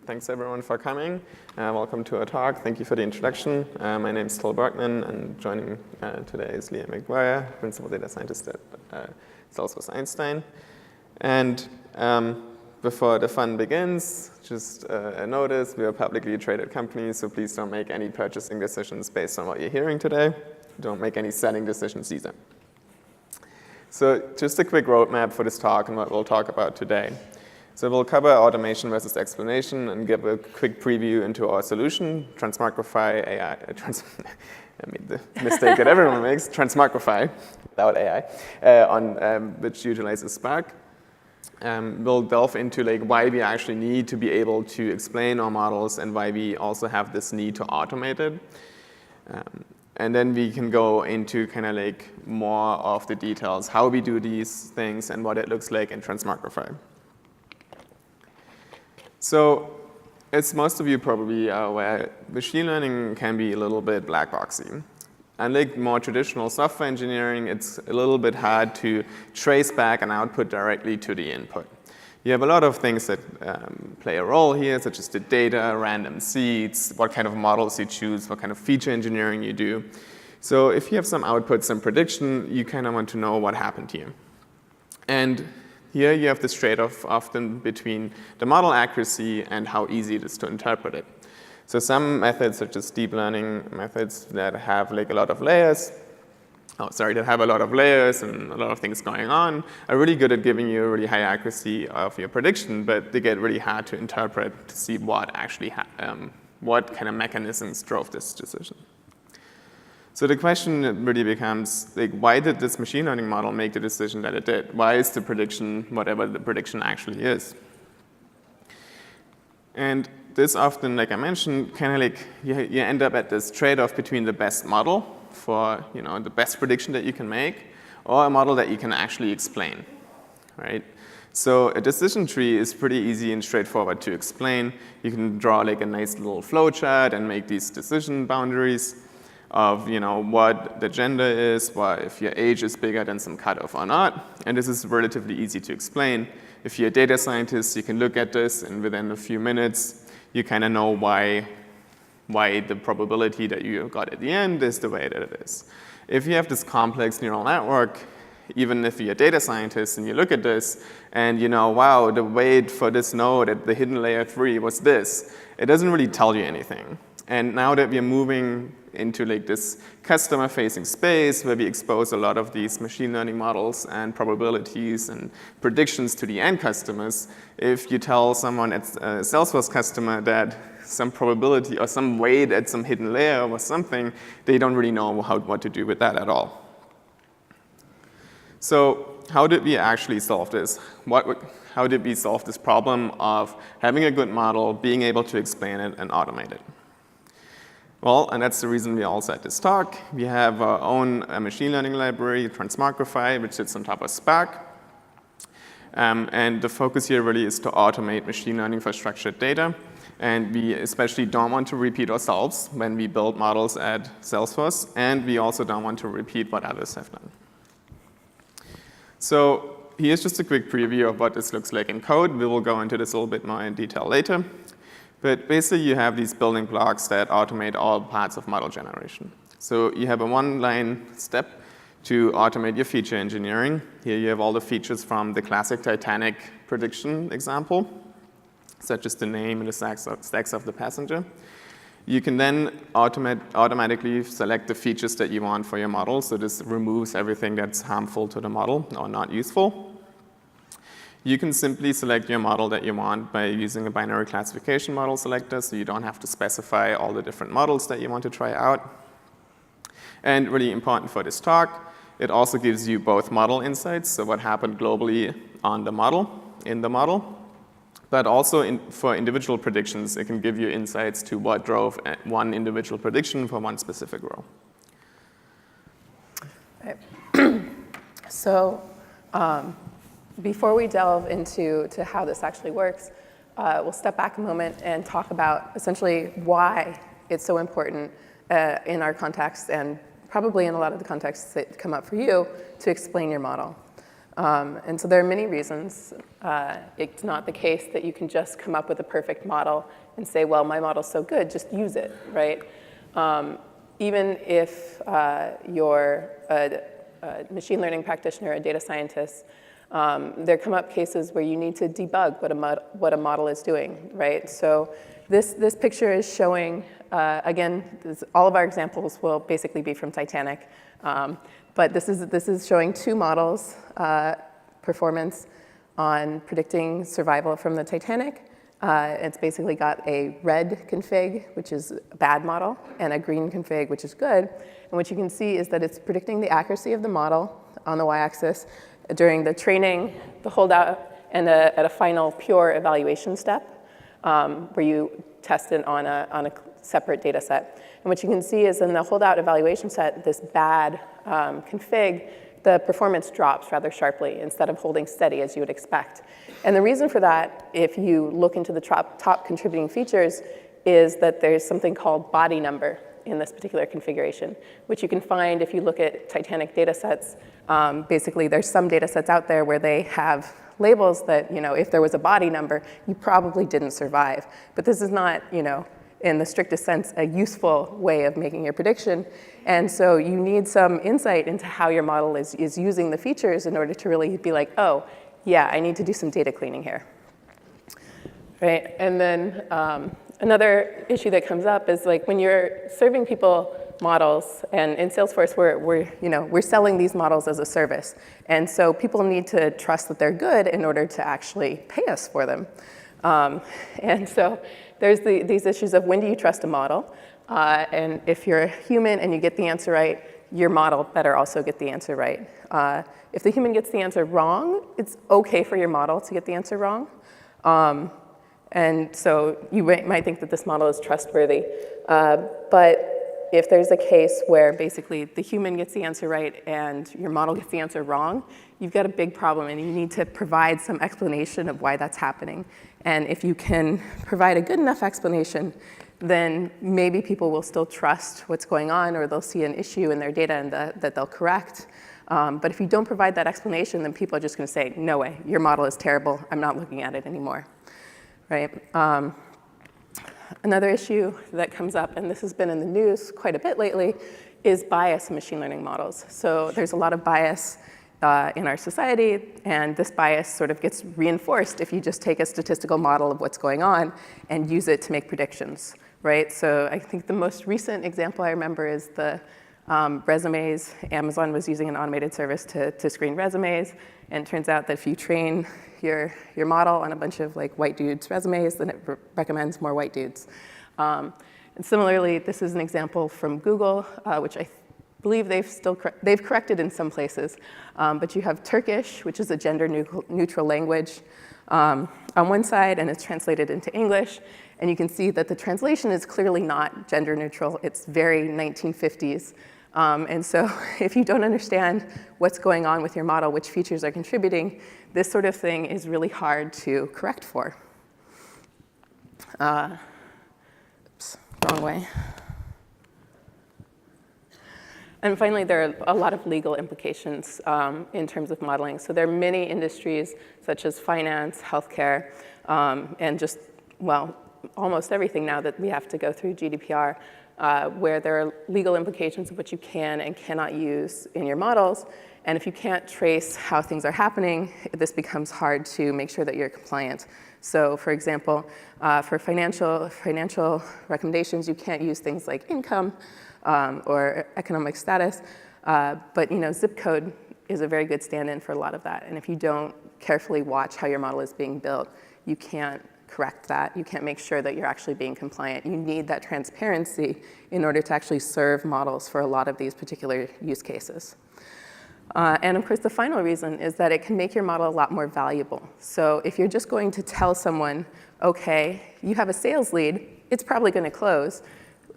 Thanks everyone for coming. Welcome to our talk. Thank you for the introduction. My name is Bergmann, and joining today is Leah McGuire, Principal Data Scientist at Salesforce Einstein. And before the fun begins, just a notice, we are a publicly traded company, so please don't make any purchasing decisions based on what you're hearing today. Don't make any selling decisions either. So just a quick roadmap for this talk and what we'll talk about today. So we'll cover automation versus explanation and give a quick preview into our solution, TransmogrifAI. I made the mistake that everyone makes, TransmogrifAI, without AI, which utilizes Spark. We'll delve into why we actually need to be able to explain our models and why we also have this need to automate it. And then we can go into more of the details, how we do these things and what it looks like in TransmogrifAI. So, as most of you probably are aware, machine learning can be a little bit black boxy. Unlike more traditional software engineering, it's a little bit hard to trace back an output directly to the input. You have a lot of things that play a role here, such as the data, random seeds, what kind of models you choose, what kind of feature engineering you do. So if you have some outputs and prediction, you kind of want to know what happened here. And here you have this trade-off often between the model accuracy and how easy it is to interpret it. So some methods, such as deep learning methods that have a lot of layers, that have a lot of layers and a lot of things going on, are really good at giving you a really high accuracy of your prediction, but they get really hard to interpret to see what actually, what kind of mechanisms drove this decision. So the question really becomes, why did this machine learning model make the decision that it did? Why is the prediction whatever the prediction actually is? And this often, like I mentioned, you end up at this trade-off between the best model for the best prediction that you can make, or a model that you can actually explain, right? So a decision tree is pretty easy and straightforward to explain. You can draw a nice little flow chart and make these decision boundaries of what the gender is, if your age is bigger than some cutoff or not, and this is relatively easy to explain. If you're a data scientist, you can look at this, and within a few minutes, you kind of know why the probability that you got at the end is the way that it is. If you have this complex neural network, even if you're a data scientist and you look at this and wow, the weight for this node at the hidden layer 3 was this, it doesn't really tell you anything. And now that we're moving into this customer-facing space where we expose a lot of these machine learning models and probabilities and predictions to the end customers, if you tell someone at a Salesforce customer that some probability or some weight at some hidden layer or something, they don't really know what to do with that at all. So how did we actually solve this? How did we solve this problem of having a good model, being able to explain it, and automate it? Well, and that's the reason we also at this talk. We have our own machine learning library, TransmogrifAI, which sits on top of Spark. And the focus here really is to automate machine learning for structured data. And we especially don't want to repeat ourselves when we build models at Salesforce. And we also don't want to repeat what others have done. So here's just a quick preview of what this looks like in code. We will go into this a little bit more in detail later. But basically, you have these building blocks that automate all parts of model generation. So you have a one-line step to automate your feature engineering. Here you have all the features from the classic Titanic prediction example, such as the name and the stacks of the passenger. You can then automatically select the features that you want for your model. So this removes everything that's harmful to the model or not useful. You can simply select your model that you want by using a binary classification model selector, so you don't have to specify all the different models that you want to try out. And really important for this talk, it also gives you both model insights, so what happened globally on the model, in the model, but also for individual predictions, it can give you insights to what drove one individual prediction for one specific row. Okay. So, before we delve into how this actually works, we'll step back a moment and talk about essentially why it's so important in our context and probably in a lot of the contexts that come up for you to explain your model. And so there are many reasons. It's not the case that you can just come up with a perfect model and say, well, my model's so good, just use it, right? Even if you're a machine learning practitioner, a data scientist, there come up cases where you need to debug what a model is doing, right? So this picture is showing, again, all of our examples will basically be from Titanic. But this is showing two models' performance on predicting survival from the Titanic. It's basically got a red config, which is a bad model, and a green config, which is good. And what you can see is that it's predicting the accuracy of the model on the y-axis during the training, the holdout, and at a final pure evaluation step, where you test it on a separate data set. And what you can see is in the holdout evaluation set, this bad config, the performance drops rather sharply instead of holding steady as you would expect. And the reason for that, if you look into the top contributing features, is that there's something called body number in this particular configuration, which you can find if you look at Titanic data sets. Basically, there's some data sets out there where they have labels that, if there was a body number, you probably didn't survive. But this is not, in the strictest sense, a useful way of making your prediction. And so you need some insight into how your model is using the features in order to really be like, oh, yeah, I need to do some data cleaning here. Right? And then another issue that comes up is like when you're serving people models, and in Salesforce, we're selling these models as a service. And so people need to trust that they're good in order to actually pay us for them. And so there's these issues of when do you trust a model? And if you're a human and you get the answer right, your model better also get the answer right. If the human gets the answer wrong, it's okay for your model to get the answer wrong. And so you might think that this model is trustworthy. But if there's a case where basically the human gets the answer right and your model gets the answer wrong, you've got a big problem, and you need to provide some explanation of why that's happening. And if you can provide a good enough explanation, then maybe people will still trust what's going on, or they'll see an issue in their data and that they'll correct. But if you don't provide that explanation, then people are just going to say, no way, your model is terrible. I'm not looking at it anymore. Right? Another issue that comes up, and this has been in the news quite a bit lately, is bias in machine learning models. So there's a lot of bias in our society, and this bias sort of gets reinforced if you just take a statistical model of what's going on and use it to make predictions, right? So I think the most recent example I remember is the resumes. Amazon was using an automated service to screen resumes, and it turns out that if you train your model on a bunch of like white dudes' resumes, then it recommends more white dudes. And similarly, this is an example from Google, which I believe they've corrected in some places. But you have Turkish, which is a gender-neutral language on one side, and it's translated into English. And you can see that the translation is clearly not gender-neutral. It's very 1950s. And so if you don't understand what's going on with your model, which features are contributing, this sort of thing is really hard to correct for. Oops, wrong way. And finally, there are a lot of legal implications in terms of modeling. So there are many industries, such as finance, healthcare, and just, well, almost everything now that we have to go through GDPR, where there are legal implications of what you can and cannot use in your models. And if you can't trace how things are happening, this becomes hard to make sure that you're compliant. So for example, for financial recommendations, you can't use things like income or economic status. But zip code is a very good stand-in for a lot of that. And if you don't carefully watch how your model is being built, you can't correct that. You can't make sure that you're actually being compliant. You need that transparency in order to actually serve models for a lot of these particular use cases. And of course, the final reason is that it can make your model a lot more valuable. So if you're just going to tell someone, okay, you have a sales lead, it's probably going to close,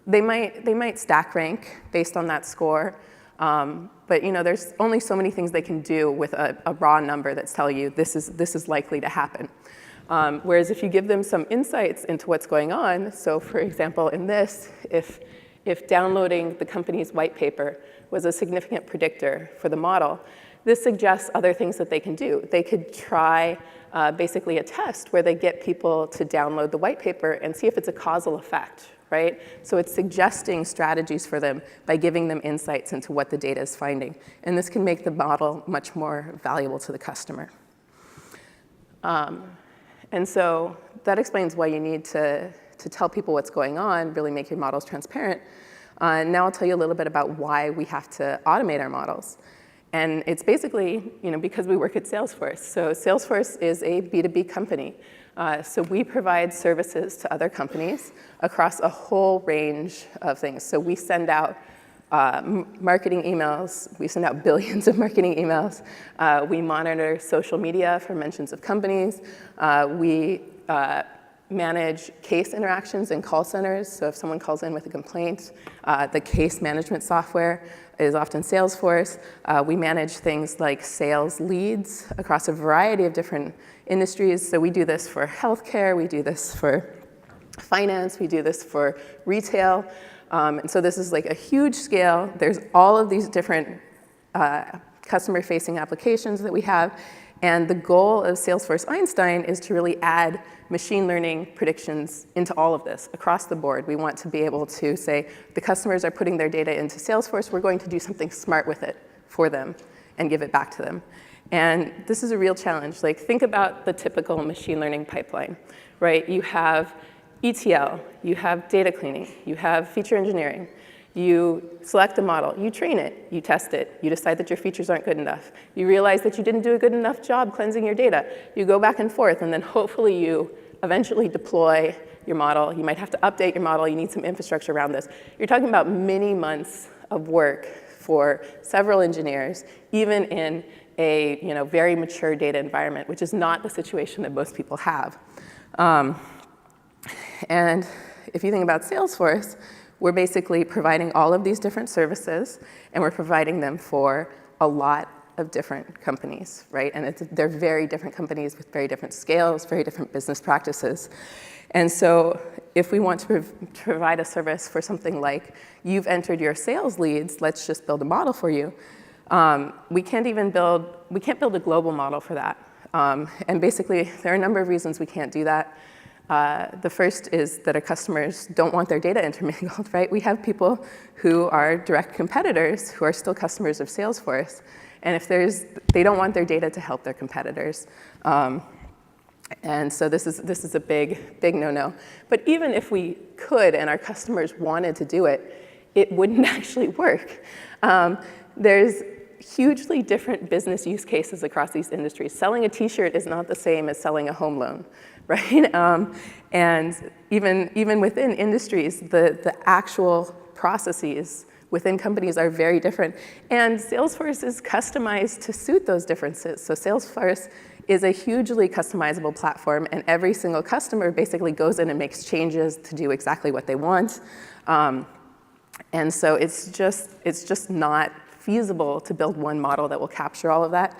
they might stack rank based on that score. But there's only so many things they can do with a raw number that's telling you this is likely to happen. Whereas if you give them some insights into what's going on, so for example, in this, if downloading the company's white paper was a significant predictor for the model, this suggests other things that they can do. They could try basically a test where they get people to download the white paper and see if it's a causal effect, right? So it's suggesting strategies for them by giving them insights into what the data is finding. And this can make the model much more valuable to the customer. And so that explains why you need to tell people what's going on, really make your models transparent. Now I'll tell you a little bit about why we have to automate our models. And it's basically, because we work at Salesforce. So Salesforce is a B2B company. So we provide services to other companies across a whole range of things. So we send out marketing emails. We send out billions of marketing emails. We monitor social media for mentions of companies. We manage case interactions in call centers. So if someone calls in with a complaint, the case management software is often Salesforce. We manage things like sales leads across a variety of different industries. So we do this for healthcare, we do this for finance, we do this for retail. And so this is like a huge scale. There's all of these different customer-facing applications that we have. And the goal of Salesforce Einstein is to really add machine learning predictions into all of this across the board. We want to be able to say, the customers are putting their data into Salesforce, we're going to do something smart with it for them and give it back to them. And this is a real challenge. Like, think about the typical machine learning pipeline, right? You have ETL, you have data cleaning, you have feature engineering. You select a model, you train it, you test it, you decide that your features aren't good enough. You realize that you didn't do a good enough job cleansing your data. You go back and forth, and then hopefully you eventually deploy your model. You might have to update your model. You need some infrastructure around this. You're talking about many months of work for several engineers, even in a very mature data environment, which is not the situation that most people have. And if you think about Salesforce, we're basically providing all of these different services, and we're providing them for a lot of different companies, right? And they're very different companies with very different scales, very different business practices. And so if we want to provide a service for something like, you've entered your sales leads, let's just build a model for you. We can't build a global model for that. And basically, there are a number of reasons we can't do that. The first is that our customers don't want their data intermingled, right? We have people who are direct competitors who are still customers of Salesforce. And if they don't want their data to help their competitors. And so this is a big no-no. But even if we could and our customers wanted to do it, it wouldn't actually work. There's hugely different business use cases across these industries. Selling a t-shirt is not the same as selling a home loan, right? And even within industries, the actual processes within companies are very different. And Salesforce is customized to suit those differences. So Salesforce is a hugely customizable platform, and every single customer basically goes in and makes changes to do exactly what they want. And so it's just not feasible to build one model that will capture all of that.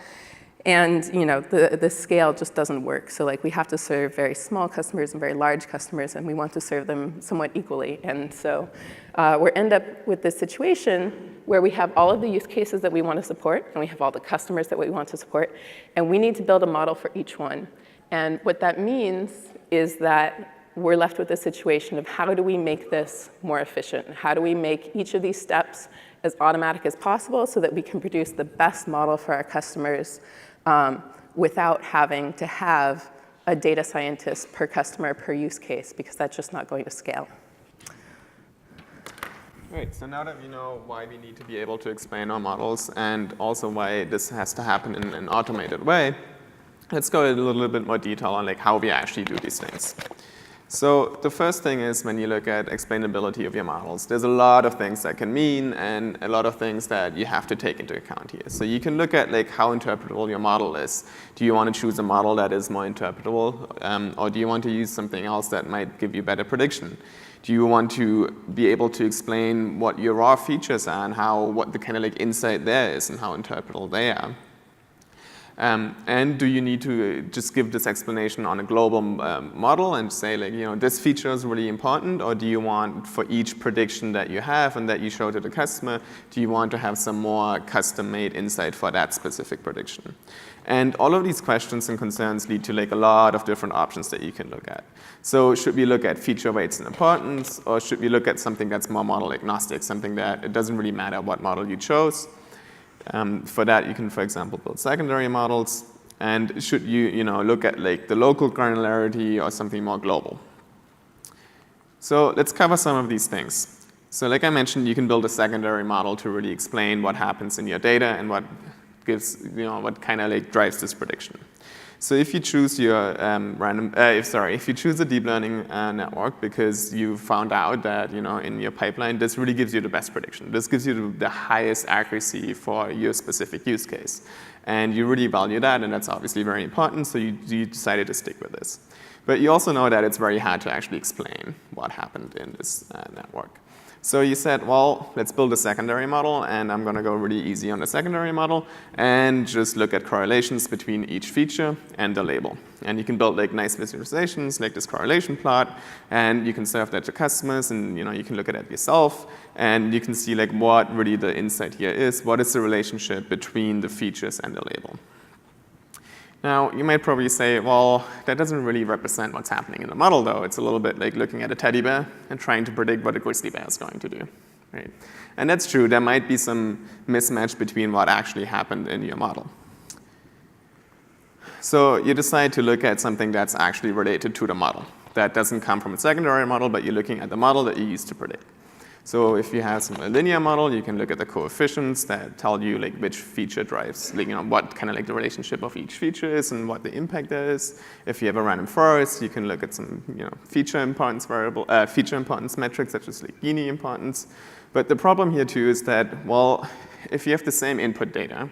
And the scale just doesn't work. So like, we have to serve very small customers and very large customers, and we want to serve them somewhat equally. And so we end up with this situation where we have all of the use cases that we want to support, and we have all the customers that we want to support, and we need to build a model for each one. And what that means is that we're left with a situation of, how do we make this more efficient? How do we make each of these steps as automatic as possible so that we can produce the best model for our customers without having to have a data scientist per customer per use case, because that's just not going to scale. Great, so now that we know why we need to be able to explain our models and also why this has to happen in an automated way, let's go into a little bit more detail on like how we actually do these things. So the first thing is, when you look at explainability of your models, there's a lot of things that can mean and a lot of things that you have to take into account here. So you can look at like how interpretable your model is. Do you want to choose a model that is more interpretable, or do you want to use something else that might give you better prediction? Do you want to be able to explain what your raw features are and what the kind of like insight there is and how interpretable they are? And do you need to just give this explanation on a global model and say, like, this feature is really important, or do you want for each prediction that you have and that you show to the customer, do you want to have some more custom-made insight for that specific prediction? And all of these questions and concerns lead to like a lot of different options that you can look at. So should we look at feature weights and importance, or should we look at something that's more model agnostic, something that it doesn't really matter what model you chose? For that, you can, for example, build secondary models. And should you, look at like the local granularity or something more global? So let's cover some of these things. So like I mentioned, you can build a secondary model to really explain what happens in your data and what gives, what kind of like drives this prediction. So if you choose your if you choose a deep learning network because you found out that in your pipeline this really gives you the best prediction. This gives you the highest accuracy for your specific use case, and you really value that, and that's obviously very important. So you decided to stick with this, but you also know that it's very hard to actually explain what happened in this network. So you said, well, let's build a secondary model, and I'm going to go really easy on the secondary model and just look at correlations between each feature and the label. And you can build like nice visualizations like this correlation plot, and you can serve that to customers, and you can look at it yourself, and you can see like what really the insight here is. What is the relationship between the features and the label? Now, you might probably say, well, that doesn't really represent what's happening in the model, though. It's a little bit like looking at a teddy bear and trying to predict what a grizzly bear is going to do, right? And that's true. There might be some mismatch between what actually happened in your model. So you decide to look at something that's actually related to the model. That doesn't come from a secondary model, but you're looking at the model that you used to predict. So if you have a linear model, you can look at the coefficients that tell you like which feature drives, like, what kind of like the relationship of each feature is and what the impact there is. If you have a random forest, you can look at some feature importance metrics such as like Gini importance. But the problem here too is that, well, if you have the same input data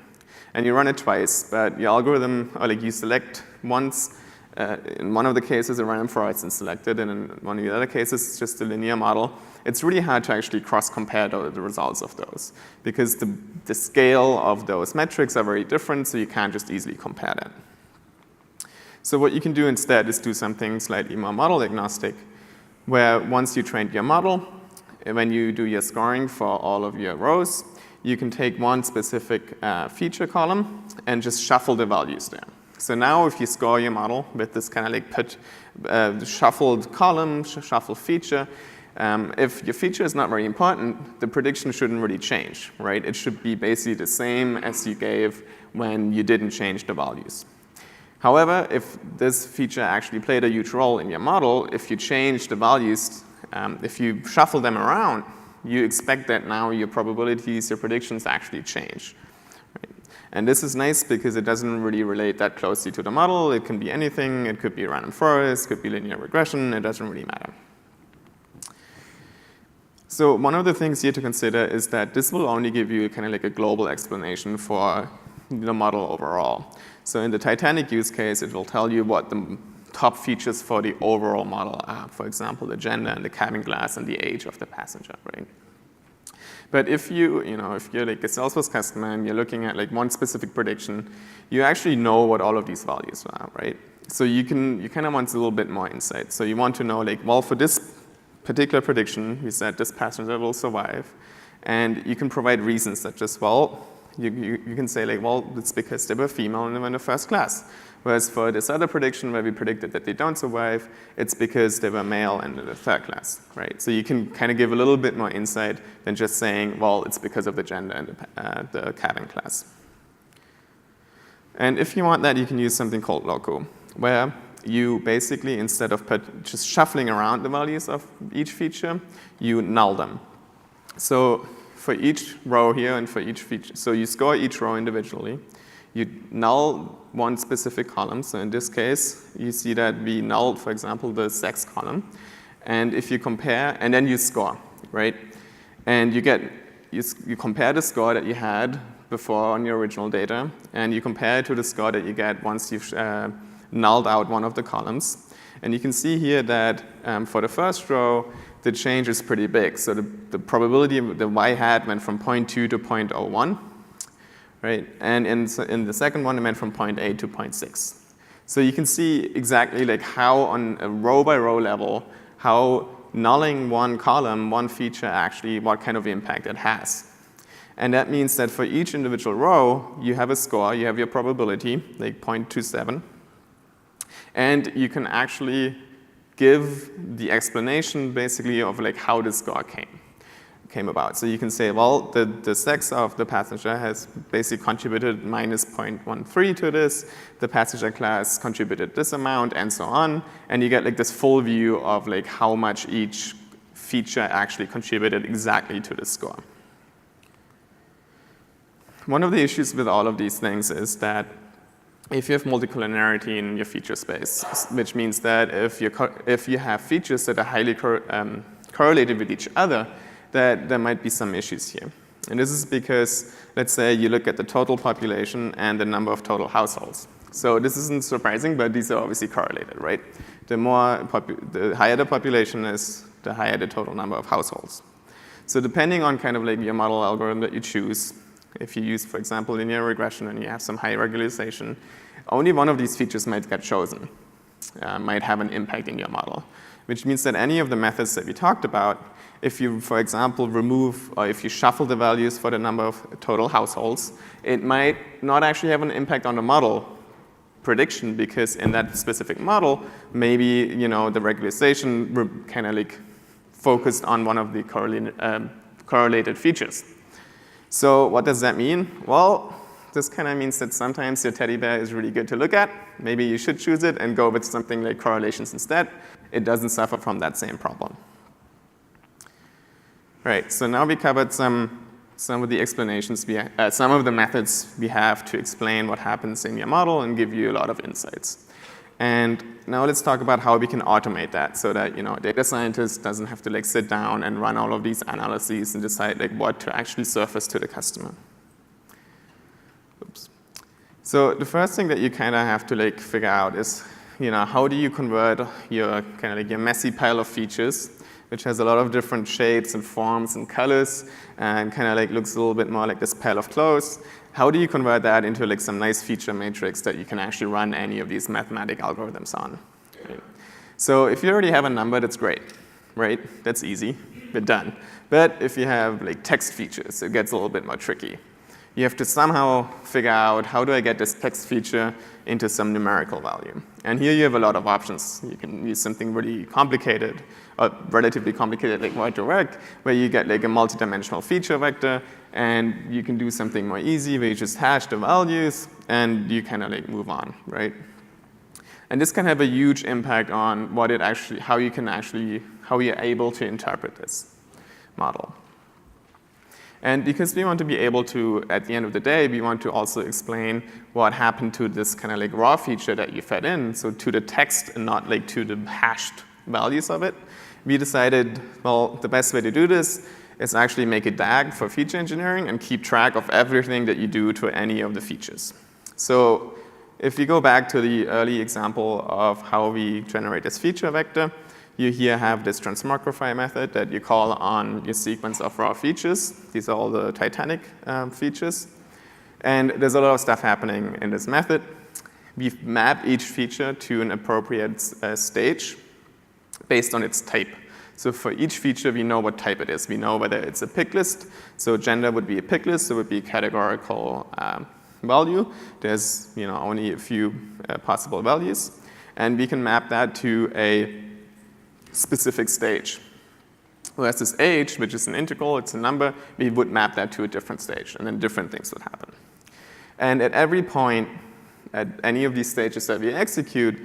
and you run it twice, but your algorithm, or like you select once, in one of the cases, a random forest is selected, and in one of the other cases, it's just a linear model. It's really hard to actually cross-compare the results of those, because the scale of those metrics are very different, so you can't just easily compare them. So what you can do instead is do something slightly more model agnostic, where once you trained your model, when you do your scoring for all of your rows, you can take one specific feature column and just shuffle the values there. So now if you score your model with this kind of like shuffled column, shuffled feature, if your feature is not very important, the prediction shouldn't really change, right? It should be basically the same as you gave when you didn't change the values. However, if this feature actually played a huge role in your model, if you change the values, if you shuffle them around, you expect that now your probabilities, your predictions actually change. And this is nice because it doesn't really relate that closely to the model. It can be anything. It could be a random forest, could be linear regression. It doesn't really matter. So one of the things here to consider is that this will only give you kind of like a global explanation for the model overall. So in the Titanic use case, it will tell you what the top features for the overall model are. For example, the gender and the cabin glass and the age of the passenger, right? But if you're like a Salesforce customer and you're looking at like one specific prediction, you actually know what all of these values are, right? So you kind of want a little bit more insight. So you want to know, like, well, for this particular prediction, we said this passenger will survive, and you can provide reasons such as, well, you can say like, well, it's because they were female and they were in the first class. Whereas for this other prediction where we predicted that they don't survive, it's because they were male and in the third class, right? So you can kind of give a little bit more insight than just saying, well, it's because of the gender and the cabin class. And if you want that, you can use something called LOCO, where you basically, instead of just shuffling around the values of each feature, you null them. So for each row here and for each feature, so you score each row individually. You null one specific column. So in this case, you see that we nulled, for example, the sex column. And if you compare, and then you score, right? And you compare the score that you had before on your original data, and you compare it to the score that you get once you've nulled out one of the columns. And you can see here that for the first row, the change is pretty big. So the probability of the y hat went from 0.2 to 0.01. right? And in the second one, it went from point A to point 6. So you can see exactly like how on a row-by-row level, how nulling one column, one feature actually, what kind of impact it has. And that means that for each individual row, you have a score, you have your probability, like 0.27. And you can actually give the explanation basically of like how the score came about. So you can say, well, the sex of the passenger has basically contributed minus 0.13 to this, the passenger class contributed this amount, and so on. And you get like this full view of like how much each feature actually contributed exactly to the score. One of the issues with all of these things is that if you have multicollinearity in your feature space, which means that if you have features that are highly correlated with each other, that there might be some issues here. And this is because, let's say you look at the total population and the number of total households. So this isn't surprising, but these are obviously correlated, right? The higher the population is, the higher the total number of households. So depending on kind of like your model algorithm that you choose, if you use, for example, linear regression and you have some high regularization, only one of these features might get chosen, might have an impact in your model, which means that any of the methods that we talked about, if you, for example, remove or if you shuffle the values for the number of total households, it might not actually have an impact on the model prediction because in that specific model, maybe the regularization kind of like focused on one of the correlated features. So what does that mean? Well, this kind of means that sometimes your teddy bear is really good to look at. Maybe you should choose it and go with something like correlations instead. It doesn't suffer from that same problem. Right, so now we covered some of the explanations, some of the methods we have to explain what happens in your model and give you a lot of insights. And now let's talk about how we can automate that so that a data scientist doesn't have to like sit down and run all of these analyses and decide like what to actually surface to the customer. Oops. So the first thing that you kind of have to like figure out is how do you convert your kind of like your messy pile of features, which has a lot of different shapes and forms and colors and kind of like looks a little bit more like this pile of clothes. How do you convert that into like some nice feature matrix that you can actually run any of these mathematical algorithms on? Right? So if you already have a number, that's great, right? That's easy, we're done. But if you have like text features, it gets a little bit more tricky. You have to somehow figure out how do I get this text feature into some numerical value. And here you have a lot of options. You can use something really complicated, or relatively complicated like void2vec, where you get like a multidimensional feature vector, and you can do something more easy where you just hash the values and you kind of like move on, right? And this can have a huge impact on what it actually, how you're able to interpret this model. And because we want to be able to, at the end of the day, we want to also explain what happened to this kind of like raw feature that you fed in, so to the text and not like to the hashed values of it. We decided, well, the best way to do this is actually make a DAG for feature engineering and keep track of everything that you do to any of the features. So if you go back to the early example of how we generate this feature vector, you here have this TransmogrifAI method that you call on your sequence of raw features. These are all the Titanic features. And there's a lot of stuff happening in this method. We've mapped each feature to an appropriate stage based on its type. So for each feature, we know what type it is. We know whether it's a pick list. So gender would be a pick list. So it would be a categorical value. There's only a few possible values. And we can map that to a specific stage. Whereas this age, which is an integral, it's a number, we would map that to a different stage, and then different things would happen. And at every point, at any of these stages that we execute,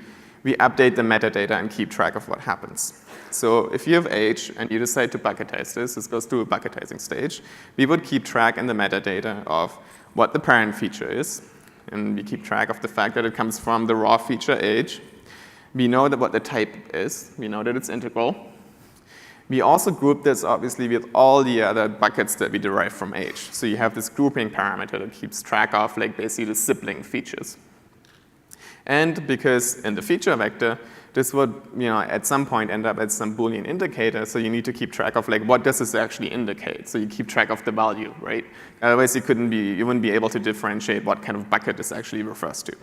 we update the metadata and keep track of what happens. So if you have age and you decide to bucketize this goes through a bucketizing stage, we would keep track in the metadata of what the parent feature is, and we keep track of the fact that it comes from the raw feature age. We know that what the type is. We know that it's integral. We also group this, obviously, with all the other buckets that we derive from age. So you have this grouping parameter that keeps track of, like, basically the sibling features. And because in the feature vector, this would, at some point end up as some Boolean indicator, so you need to keep track of, like, what does this actually indicate? So you keep track of the value, right? Otherwise, you wouldn't be able to differentiate what kind of bucket this actually refers to.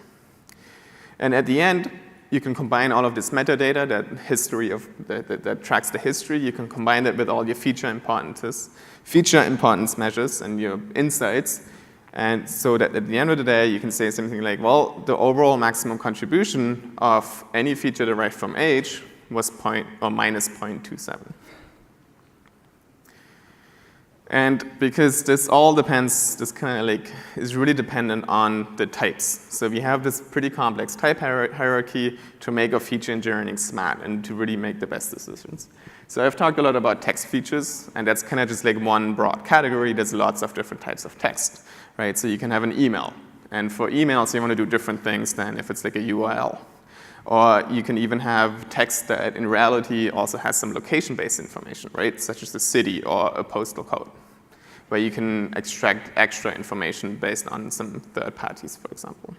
And at the end, you can combine all of this metadata, that tracks the history. You can combine that with all your feature importance measures and your insights. And so that at the end of the day, you can say something like, well, the overall maximum contribution of any feature derived from age was minus 0.27. And because this all depends, this kind of like is really dependent on the types. So we have this pretty complex type hierarchy to make our feature engineering smart and to really make the best decisions. So I've talked a lot about text features, and that's kind of just like one broad category. There's lots of different types of text, right? So you can have an email. And for emails, you want to do different things than if it's like a URL. Or you can even have text that in reality also has some location-based information, right? Such as the city or a postal code, where you can extract extra information based on some third parties, for example.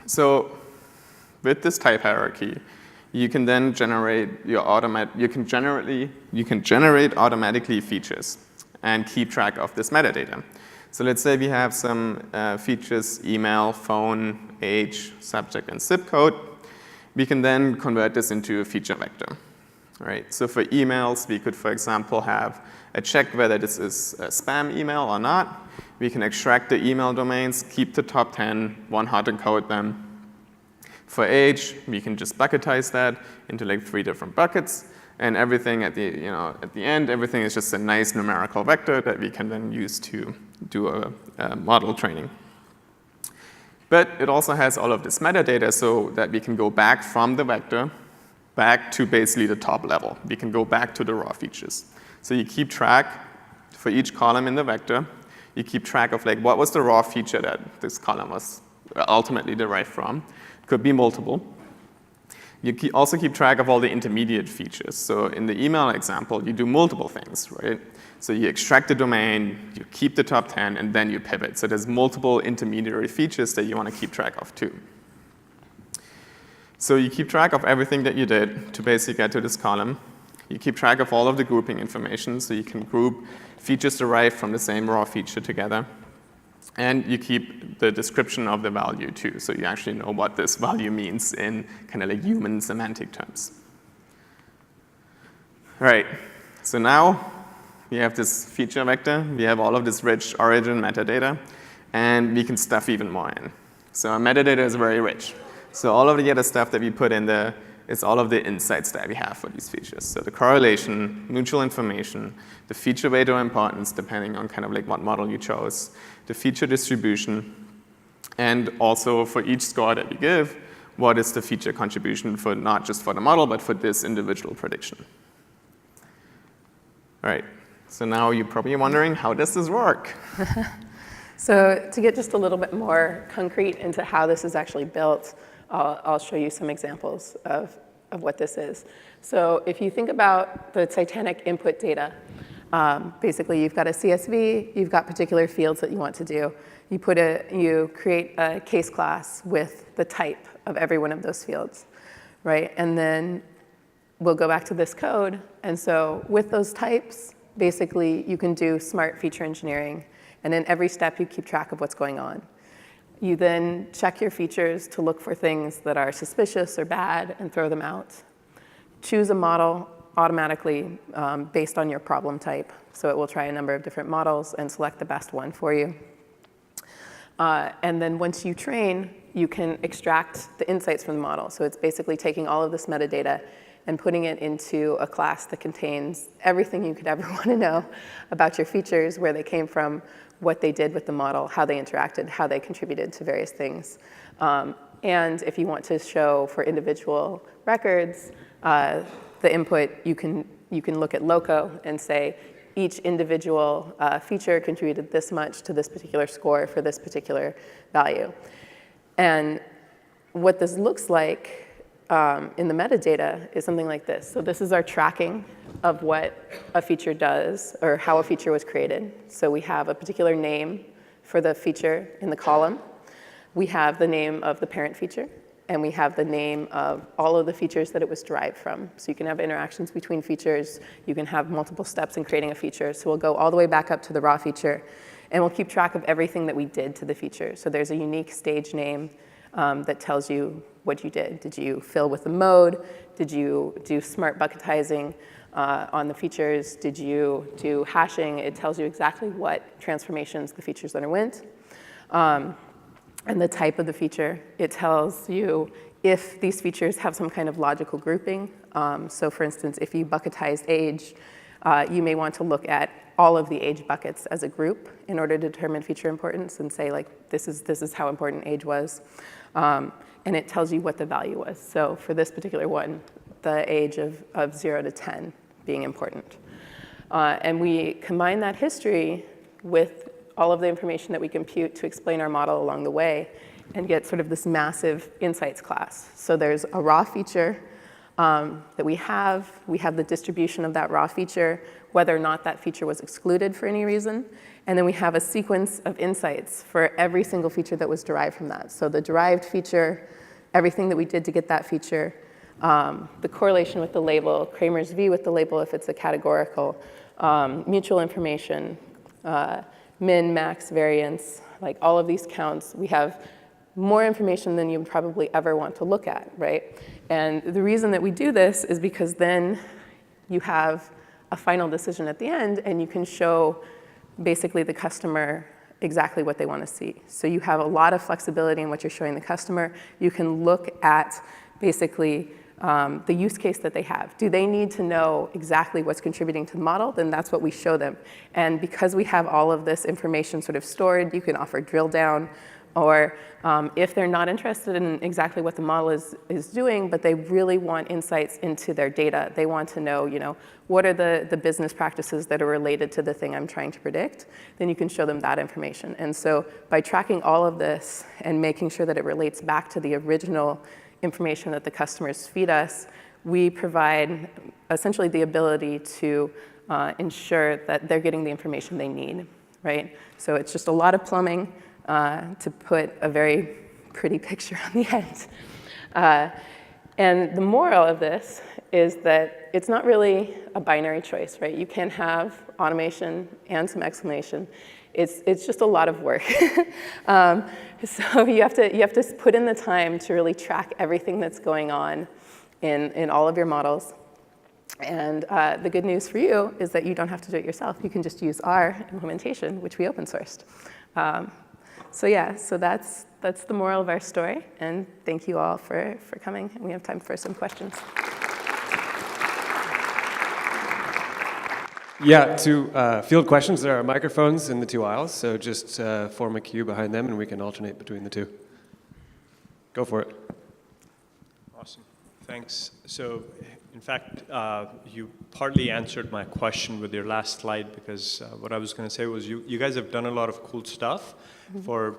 So with this type hierarchy, you can then generate you can generate automatically features and keep track of this metadata. So let's say we have some features, email, phone, age, subject, and zip code. We can then convert this into a feature vector, right? So for emails, we could, for example, have a check whether this is a spam email or not. We can extract the email domains, keep the top 10, hot encode them. For age, we can just bucketize that into like 3 different buckets. And everything at the end, everything is just a nice numerical vector that we can then use to do a model training. But it also has all of this metadata so that we can go back from the vector back to basically the top level. We can go back to the raw features. So you keep track for each column in the vector. You keep track of like what was the raw feature that this column was ultimately derived from. It could be multiple. You also keep track of all the intermediate features. So in the email example, you do multiple things, right? So you extract the domain, you keep the top 10, and then you pivot. So there's multiple intermediary features that you want to keep track of too. So you keep track of everything that you did to basically get to this column. You keep track of all of the grouping information, so you can group features derived from the same raw feature together. And you keep the description of the value too, so you actually know what this value means in kind of like human semantic terms. All right, so now we have this feature vector, we have all of this rich origin metadata, and we can stuff even more in. So our metadata is very rich. So all of the other stuff that we put in there is all of the insights that we have for these features. So the correlation, mutual information, the feature weight or importance, depending on kind of like what model you chose, the feature distribution, and also for each score that we give, what is the feature contribution for not just for the model, but for this individual prediction. All right, so now you're probably wondering, how does this work? So to get just a little bit more concrete into how this is actually built, I'll show you some examples of what this is. So if you think about the Titanic input data, basically you've got a CSV, you've got particular fields that you want to do. You create a case class with the type of every one of those fields, right? And then we'll go back to this code. And so with those types, basically you can do smart feature engineering. And in every step, you keep track of what's going on. You then check your features to look for things that are suspicious or bad and throw them out. Choose a model automatically based on your problem type. So it will try a number of different models and select the best one for you. And then once you train, you can extract the insights from the model. So it's basically taking all of this metadata and putting it into a class that contains everything you could ever want to know about your features, where they came from, what they did with the model, how they interacted, how they contributed to various things. And if you want to show for individual records, the input, you can look at LOCO and say, each individual feature contributed this much to this particular score for this particular value. And what this looks like in the metadata is something like this. So this is our tracking of what a feature does or how a feature was created. So we have a particular name for the feature in the column. We have the name of the parent feature. and we have the name of all of the features that it was derived from. So you can have interactions between features. You can have multiple steps in creating a feature. So we'll go all the way back up to the raw feature, and we'll keep track of everything that we did to the feature. So there's a unique stage name that tells you what you did. Did you fill with the mode? Did you do smart bucketizing on the features? Did you do hashing? It tells you exactly what transformations the features underwent. And the type of the feature. It tells you if these features have some kind of logical grouping. So for instance, if you bucketized age, you may want to look at all of the age buckets as a group in order to determine feature importance and say, like, this is how important age was. And it tells you what the value was. So for this particular one, the age of 0 to 10 being important. And we combine that history with all of the information that we compute to explain our model along the way and get sort of this massive insights class. So there's a raw feature that we have. We have the distribution of that raw feature, whether or not that feature was excluded for any reason. And then we have a sequence of insights for every single feature that was derived from that. So the derived feature, everything that we did to get that feature, the correlation with the label, Kramer's V with the label if it's a categorical, mutual information, min, max, variance, like all of these counts. We have more information than you would probably ever want to look at, right? And the reason that we do this is because then you have a final decision at the end, and you can show basically the customer exactly what they want to see. So you have a lot of flexibility in what you're showing the customer. You can look at basically the use case that they have. Do they need to know exactly what's contributing to the model? Then that's what we show them. And because we have all of this information sort of stored, you can offer drill down, or if they're not interested in exactly what the model is doing, but they really want insights into their data, they want to know, what are the business practices that are related to the thing I'm trying to predict, then you can show them that information. And so by tracking all of this and making sure that it relates back to the original information that the customers feed us, we provide essentially the ability to ensure that they're getting the information they need, right? So it's just a lot of plumbing to put a very pretty picture on the end. And the moral of this is that it's not really a binary choice, right? You can have automation and some explanation. It's just a lot of work. So you have to put in the time to really track everything that's going on in all of your models. And the good news for you is that you don't have to do it yourself. You can just use our implementation, which we open sourced. So yeah, so that's the moral of our story. And thank you all for coming. We have time for some questions. Yeah, to field questions, there are microphones in the 2 aisles, so just form a queue behind them and we can alternate between the 2. Go for it. Awesome, thanks. So, in fact, you partly answered my question with your last slide, because what I was going to say was you guys have done a lot of cool stuff for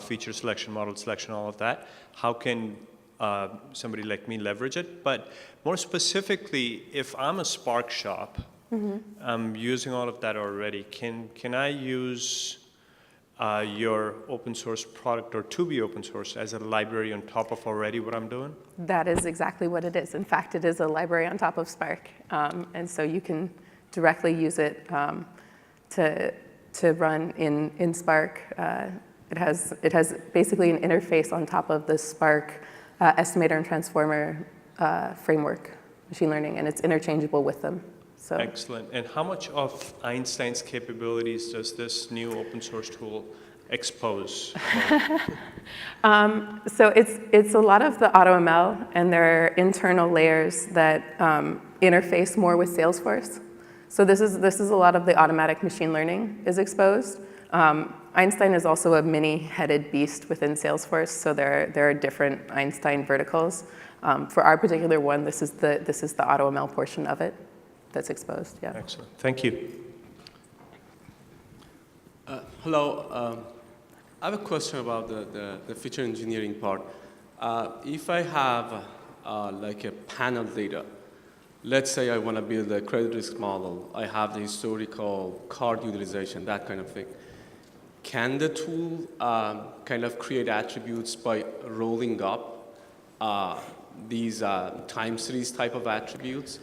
feature selection, model selection, all of that. How can somebody like me leverage it? But more specifically, if I'm a Spark shop, I'm using all of that already. Can I use your open source product, or to be open source, as a library on top of already what I'm doing? That is exactly what it is. In fact, it is a library on top of Spark. And so you can directly use it to run in Spark. It has basically an interface on top of the Spark estimator and transformer framework, machine learning, and it's interchangeable with them. So. Excellent. And how much of Einstein's capabilities does this new open source tool expose? So it's a lot of the AutoML, and there are internal layers that interface more with Salesforce. So this is a lot of the automatic machine learning is exposed. Einstein is also a many-headed beast within Salesforce, so there are different Einstein verticals. For our particular one, this is the AutoML portion of it that's exposed. Yeah. Excellent. Thank you. Hello. I have a question about the feature engineering part. If I have like a panel data, let's say I want to build a credit risk model. I have the historical card utilization, that kind of thing. Can the tool kind of create attributes by rolling up these time series type of attributes.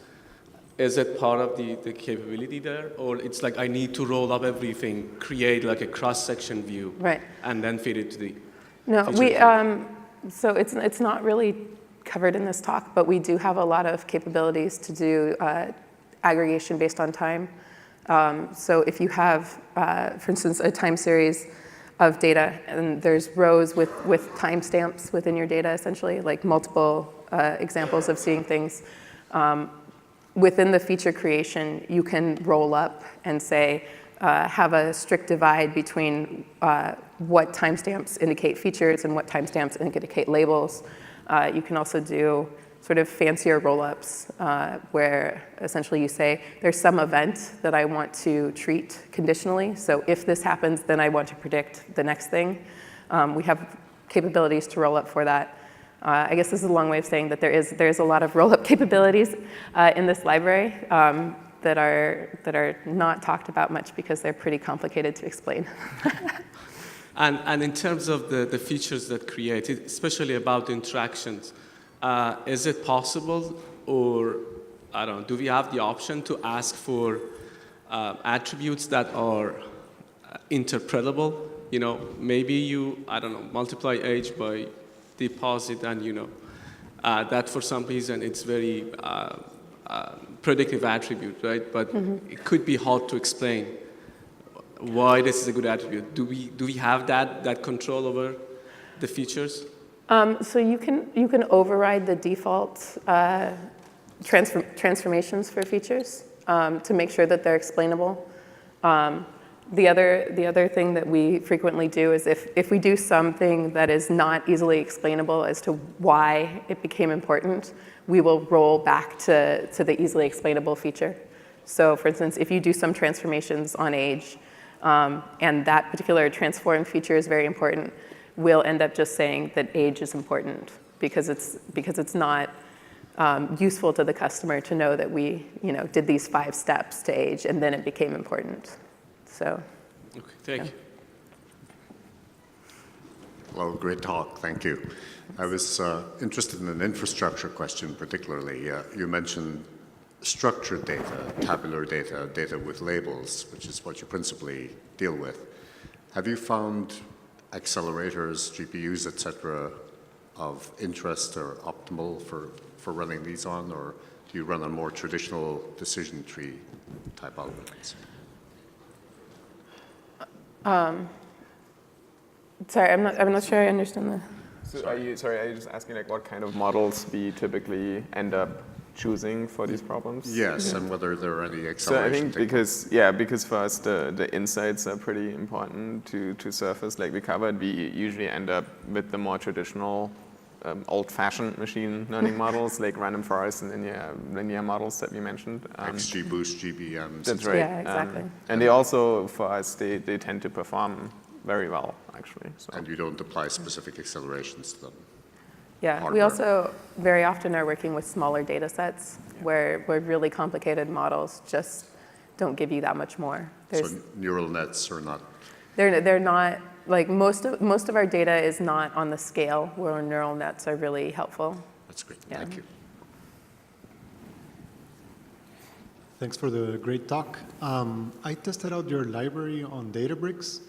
Is it part of the capability there? Or it's like I need to roll up everything, create like a cross-section view, Right. and then feed it to the No, feature we, view? so it's not really covered in this talk, but we do have a lot of capabilities to do aggregation based on time. So if you have, for instance, a time series of data, and there's rows with timestamps within your data, essentially, like multiple examples of seeing things. Within the feature creation, you can roll up and say, have a strict divide between what timestamps indicate features and what timestamps indicate labels. You can also do sort of fancier roll-ups where essentially you say, there's some event that I want to treat conditionally. So if this happens, then I want to predict the next thing. We have capabilities to roll up for that. I guess this is a long way of saying that there's a lot of roll-up capabilities in this library that are not talked about much because they're pretty complicated to explain. And in terms of the features that create, especially about interactions, is it possible, or I don't know, do we have the option to ask for attributes that are interpretable? You know, maybe you, I don't know, multiply age by deposit, and you know, that for some reason it's very predictive attribute, right? But it could be hard to explain why this is a good attribute. Do we have that control over the features? So you can override the default transformations for features to make sure that they're explainable. The other thing that we frequently do is if we do something that is not easily explainable as to why it became important, we will roll back to the easily explainable feature. So for instance, if you do some transformations on age, and that particular transform feature is very important, we'll end up just saying that age is important because it's not useful to the customer to know that we did these 5 steps to age and then it became important. So. Okay, thank you. Well, great talk, thank you. I was interested in an infrastructure question particularly. You mentioned structured data, tabular data, data with labels, which is what you principally deal with. Have you found accelerators, GPUs, et cetera, of interest or optimal for running these on, or do you run on more traditional decision tree type algorithms? Sorry, I'm not sure I understand the. So are you just asking like what kind of models we typically end up choosing for these problems? Yes, and whether there are any acceleration So I think techniques. because for us the insights are pretty important to surface. Like we covered, we usually end up with the more traditional, old-fashioned machine learning models like random forest and linear models that we mentioned. XGBoost, GBMs. That's right. Yeah, exactly. And they also, for us, they tend to perform very well, actually. So. And you don't apply specific accelerations to them. Yeah, we hardware. also very often are working with smaller data sets where really complicated models just don't give you that much more. So neural nets are not. They're not, like most of our data is not on the scale where neural nets are really helpful. That's great. Yeah. Thank you. Thanks for the great talk. I tested out your library on Databricks,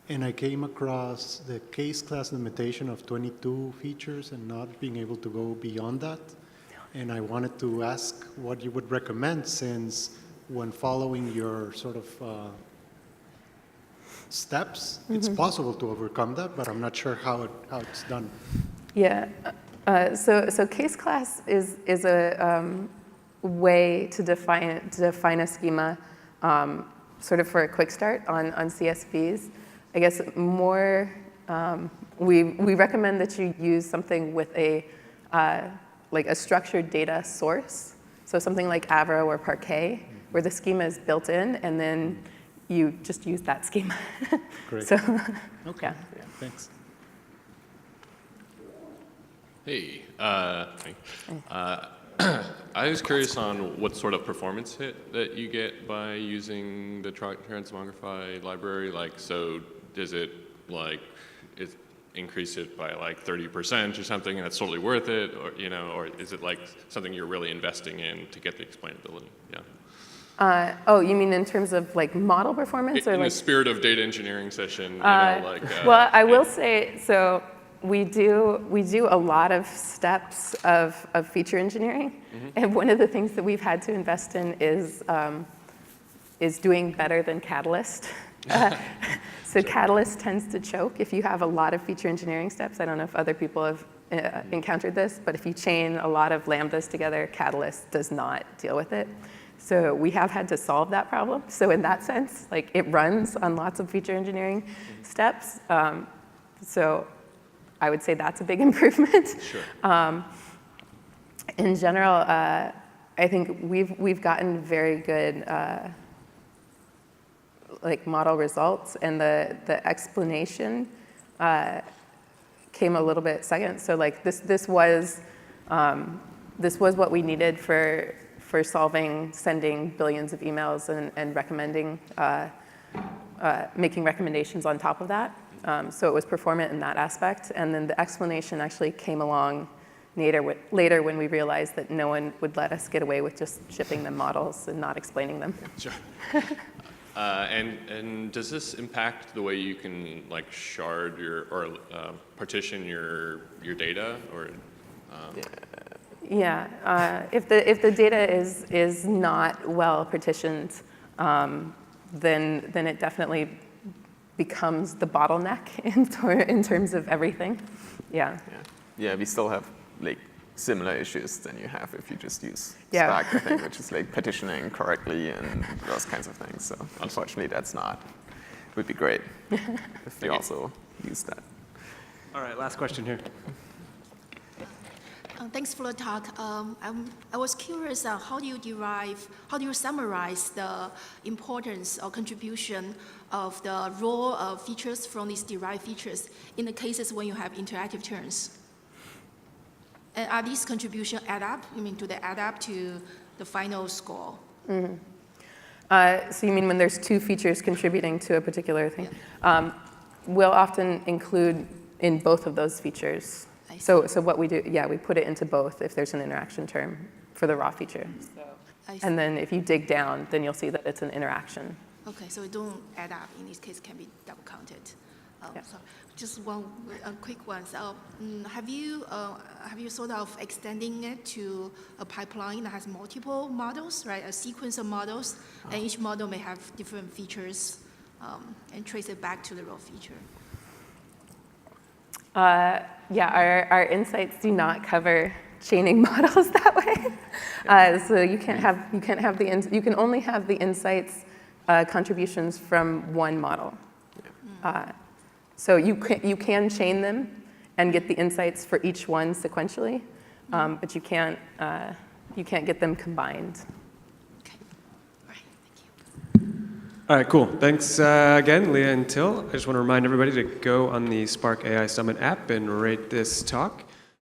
and I came across the case class limitation of 22 features and not being able to go beyond that. And I wanted to ask what you would recommend, since when following your sort of steps, it's possible to overcome that, but I'm not sure how it's done. Yeah, so case class is a way to define a schema sort of for a quick start on CSVs. I guess more, we recommend that you use something with like a structured data source. So something like Avro or Parquet, where the schema is built in, and then you just use that schema. Great. So, Okay, yeah. thanks. Hey, I was curious on what sort of performance hit that you get by using the TransmogrifAI library. Like, so does it like, increase it by like 30% or something, and it's totally worth it, or or is it like something you're really investing in to get the explainability? Yeah. Oh, you mean in terms of like model performance, or in like? the spirit of data engineering session, Well, I will say, so we do a lot of steps of feature engineering, and one of the things that we've had to invest in is doing better than Catalyst. So Catalyst tends to choke if you have a lot of feature engineering steps. I don't know if other people have encountered this, but if you chain a lot of lambdas together, Catalyst does not deal with it. So we have had to solve that problem. So in that sense, like it runs on lots of feature engineering steps. So I would say that's a big improvement. Sure. In general, I think we've gotten very good like model results, and the explanation came a little bit second. So like this was what we needed for sending billions of emails and recommending, making recommendations on top of that. So it was performant in that aspect. And then the explanation actually came along later when we realized that no one would let us get away with just shipping them models and not explaining them. Sure. And does this impact the way you can like shard or partition your data, or? Yeah, if the data is not well partitioned, then it definitely becomes the bottleneck in terms of everything. Yeah. Yeah, we still have like similar issues than you have if you just use Yeah. Spark, I think, which is like partitioning correctly and those kinds of things. So unfortunately, that's not. It would be great if we also use that. All right, last question here. Thanks for the talk. I was curious, how do you summarize the importance or contribution of the raw features from these derived features in the cases when you have interactive turns? And are these contributions add up? Do they add up to the final score? Mm-hmm. So you mean when there's two features contributing to a particular thing? Yeah. We'll often include in both of those features. So what we do, we put it into both if there's an interaction term for the raw feature. And then if you dig down, then you'll see that it's an interaction. Okay, so it don't add up. In this case, it can be double counted. Yeah. So just a quick one. So have you sort of extending it to a pipeline that has multiple models, right? A sequence of models, and each model may have different features, and trace it back to the raw feature. Our insights do not cover chaining models that way. So you can only have the insights contributions from one model. So you can chain them and get the insights for each one sequentially, but you can't get them combined. Okay. All right. Thank you. All right, cool. Thanks again, Leah and Till. I just want to remind everybody to go on the Spark AI Summit app and rate this talk.